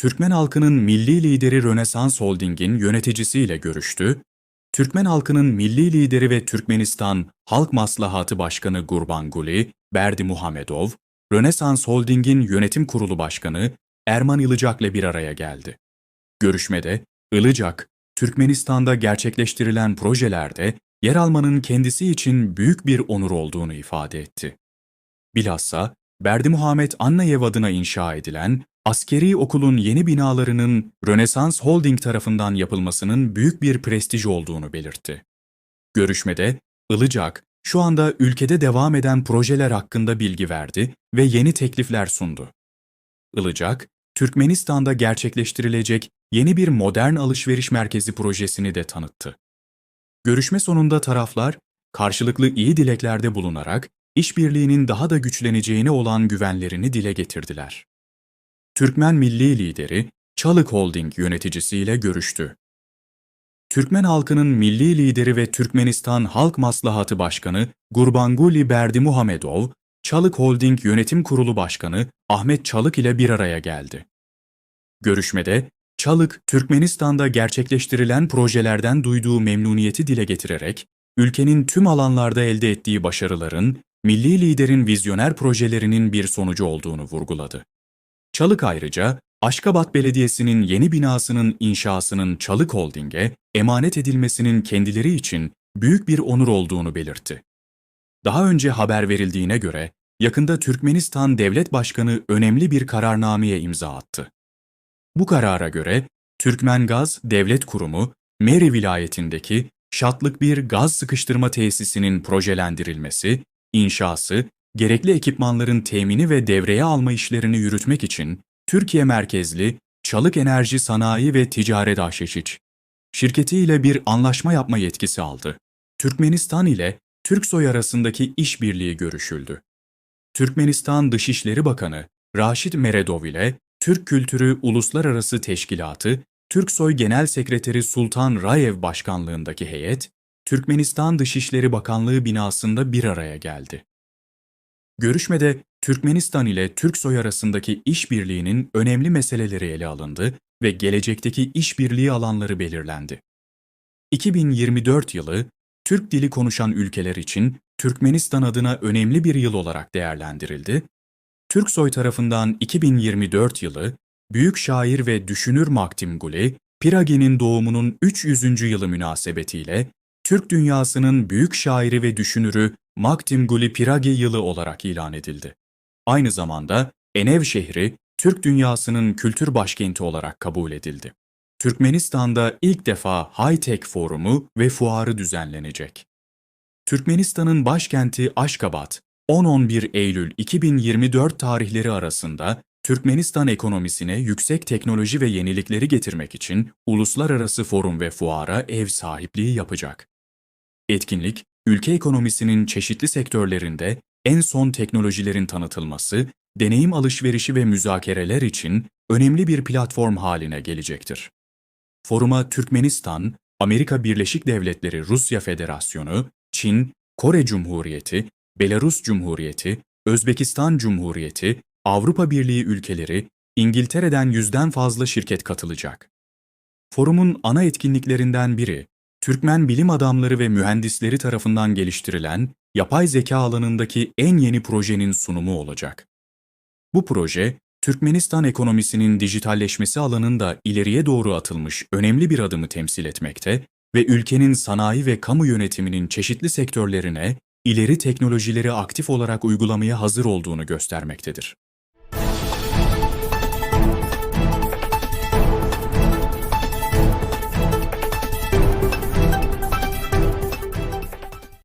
Türkmen halkının milli lideri Rönesans Holding'in yöneticisiyle görüştü, Türkmen halkının milli lideri ve Türkmenistan Halk Maslahatı Başkanı Gurbanguly Berdimuhamedov, Rönesans Holding'in yönetim kurulu başkanı Erman Ilıcak'la bir araya geldi. Görüşmede Ilıcak, Türkmenistan'da gerçekleştirilen projelerde yer almanın kendisi için büyük bir onur olduğunu ifade etti. Bilhassa Berdimuhamed Annayev adına inşa edilen askeri okulun yeni binalarının Rönesans Holding tarafından yapılmasının büyük bir prestij olduğunu belirtti. Görüşmede Ilıcak, şu anda ülkede devam eden projeler hakkında bilgi verdi ve yeni teklifler sundu. Ilıcak, Türkmenistan'da gerçekleştirilecek yeni bir modern alışveriş merkezi projesini de tanıttı. Görüşme sonunda taraflar, karşılıklı iyi dileklerde bulunarak işbirliğinin daha da güçleneceğine olan güvenlerini dile getirdiler. Türkmen milli lideri, Çalık Holding yöneticisiyle görüştü. Türkmen halkının milli lideri ve Türkmenistan Halk Maslahatı Başkanı Gurbanguly Berdimuhamedov, Çalık Holding Yönetim Kurulu Başkanı Ahmet Çalık ile bir araya geldi. Görüşmede, Çalık, Türkmenistan'da gerçekleştirilen projelerden duyduğu memnuniyeti dile getirerek, ülkenin tüm alanlarda elde ettiği başarıların, milli liderin vizyoner projelerinin bir sonucu olduğunu vurguladı. Çalık ayrıca, Aşkabat Belediyesi'nin yeni binasının inşasının Çalık Holding'e emanet edilmesinin kendileri için büyük bir onur olduğunu belirtti. Daha önce haber verildiğine göre, yakında Türkmenistan Devlet Başkanı önemli bir kararnameye imza attı. Bu karara göre, Türkmengaz Devlet Kurumu, Meri vilayetindeki Şatlık bir gaz sıkıştırma tesisinin projelendirilmesi, inşası, gerekli ekipmanların temini ve devreye alma işlerini yürütmek için Türkiye merkezli Çalık Enerji Sanayi ve Ticaret AŞ şirketiyle bir anlaşma yapma yetkisi aldı. Türkmenistan ile Türksoy arasındaki işbirliği görüşüldü. Türkmenistan Dışişleri Bakanı Raşid Meredov ile Türk Kültürü Uluslararası Teşkilatı, Türksoy Genel Sekreteri Sultan Rayev başkanlığındaki heyet, Türkmenistan Dışişleri Bakanlığı binasında bir araya geldi. Görüşmede Türkmenistan ile Türksoy arasındaki işbirliğinin önemli meseleleri ele alındı ve gelecekteki işbirliği alanları belirlendi. 2024 yılı, Türk dili konuşan ülkeler için Türkmenistan adına önemli bir yıl olarak değerlendirildi. Türksoy tarafından 2024 yılı, büyük şair ve düşünür Maktim Guly, Piragi'nin doğumunun 300. yılı münasebetiyle Türk dünyasının büyük şairi ve düşünürü Maktim Guly Piragi yılı olarak ilan edildi. Aynı zamanda Enev şehri Türk dünyasının kültür başkenti olarak kabul edildi. Türkmenistan'da ilk defa High-Tech Forumu ve fuarı düzenlenecek. Türkmenistan'ın başkenti Aşkabat, 10-11 Eylül 2024 tarihleri arasında Türkmenistan ekonomisine yüksek teknoloji ve yenilikleri getirmek için uluslararası forum ve fuara ev sahipliği yapacak. Etkinlik, ülke ekonomisinin çeşitli sektörlerinde en son teknolojilerin tanıtılması, deneyim alışverişi ve müzakereler için önemli bir platform haline gelecektir. Foruma Türkmenistan, Amerika Birleşik Devletleri Rusya Federasyonu, Çin, Kore Cumhuriyeti, Belarus Cumhuriyeti, Özbekistan Cumhuriyeti, Avrupa Birliği ülkeleri, İngiltere'den 100'den fazla şirket katılacak. Forumun ana etkinliklerinden biri, Türkmen bilim adamları ve mühendisleri tarafından geliştirilen yapay zeka alanındaki en yeni projenin sunumu olacak. Bu proje, Türkmenistan ekonomisinin dijitalleşmesi alanında ileriye doğru atılmış önemli bir adımı temsil etmekte ve ülkenin sanayi ve kamu yönetiminin çeşitli sektörlerine ileri teknolojileri aktif olarak uygulamaya hazır olduğunu göstermektedir.